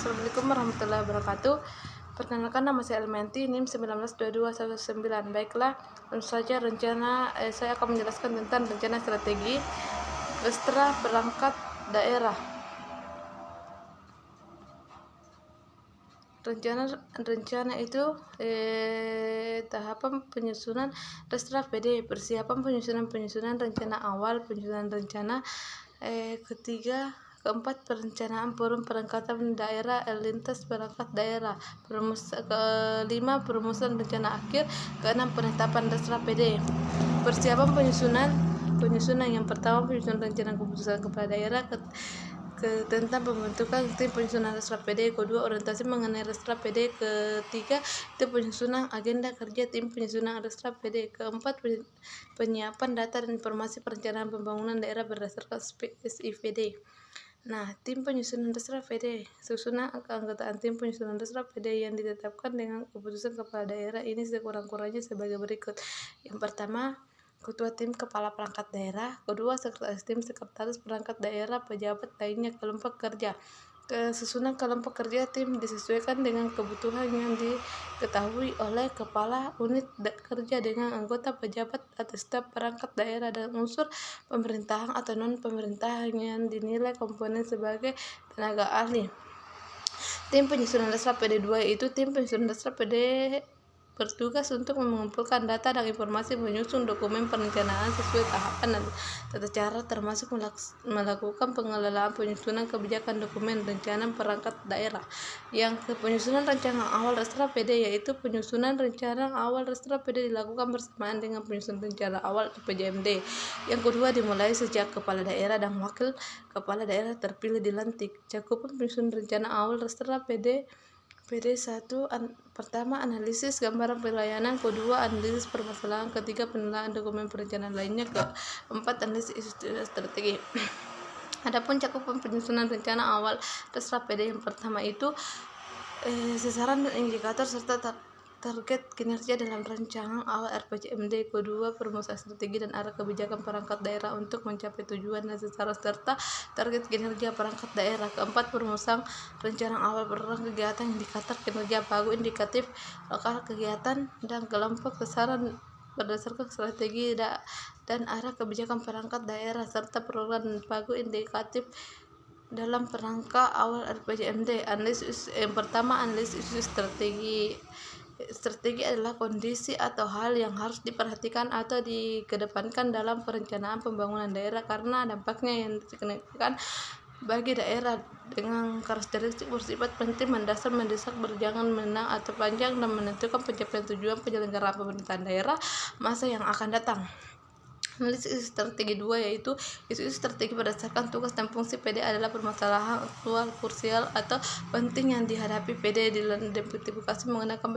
Assalamualaikum warahmatullahi wabarakatuh. Perkenalkan, nama saya Elmenti, NIM 192219. Baiklah, langsung saja saya akan menjelaskan tentang rencana strategi Restra perangkat daerah. Rencana itu tahapan penyusunan Restra PD, persiapan penyusunan rencana awal, penyusunan rencana ketiga, keempat, perencanaan forum perangkatan daerah, lintas perangkat daerah, kelima, perumusan rencana akhir, keenam, penetapan Restra PD. Persiapan penyusunan yang pertama, penyusunan rencana keputusan kepala daerah tentang pembentukan tim penyusunan Restra PD. Kedua, orientasi mengenai Restra PD. Ketiga, itu penyusunan agenda kerja tim penyusunan Restra PD. Keempat, penyiapan data dan informasi perencanaan pembangunan daerah berdasarkan SIPD. Nah, tim penyusunan Restra PD. Susunan keanggotaan tim penyusunan Restra PD yang ditetapkan dengan keputusan kepala daerah ini sekurang-kurangnya sebagai berikut. Yang pertama, ketua tim kepala perangkat daerah. Kedua, sekretaris perangkat daerah, pejabat lainnya, kelompok kerja. Susunan kelompok kerja tim disesuaikan dengan kebutuhan yang diketahui oleh kepala unit kerja dengan anggota pejabat atau staf perangkat daerah dan unsur pemerintahan atau non pemerintahan yang dinilai komponen sebagai tenaga ahli. Tim penyusunan Restra PD 2 itu tim penyusunan Restra PD bertugas untuk mengumpulkan data dan informasi, menyusun dokumen perencanaan sesuai tahapan dan tata cara, termasuk melakukan pengelolaan penyusunan kebijakan dokumen rencana perangkat daerah. Yang penyusunan rencana awal Restra PD, yaitu penyusunan rencana awal Restra PD dilakukan bersamaan dengan penyusunan rencana awal PJMD. Yang kedua, dimulai sejak kepala daerah dan wakil kepala daerah terpilih dilantik. Cakupan penyusunan rencana awal Restra PD 1. Pertama, analisis gambaran pelayanan. Kedua, analisis permasalahan. Ketiga, penilaian dokumen perencanaan lainnya. Keempat, analisis strategi. Adapun cakupan penyusunan rencana awal Restra PD yang pertama itu sasaran dan indikator serta target kinerja dalam rancangan awal RPJMD. Kedua, perumusan strategi dan arah kebijakan perangkat daerah untuk mencapai tujuan dan sasaran serta target kinerja perangkat daerah. Keempat, perumusan rencana awal program kegiatan, indikator kinerja pagu, indikatif lokal kegiatan dan kelompok sasaran berdasarkan strategi dan arah kebijakan perangkat daerah serta program dan pagu indikatif dalam kerangka awal RPJMD. Analisis yang pertama, analisis strategi. Strategi adalah kondisi atau hal yang harus diperhatikan atau dikedepankan dalam perencanaan pembangunan daerah karena dampaknya yang signifikan bagi daerah dengan karakteristik bersifat penting, mendasar, mendesak, berjangan menang atau panjang dan menentukan pencapaian tujuan penyelenggaraan pemerintahan daerah masa yang akan datang. Analisis strategi 2, yaitu isu strategi berdasarkan tugas dan fungsi PD adalah permasalahan aktual, krusial atau penting yang dihadapi PD dalam identifikasi menggunakan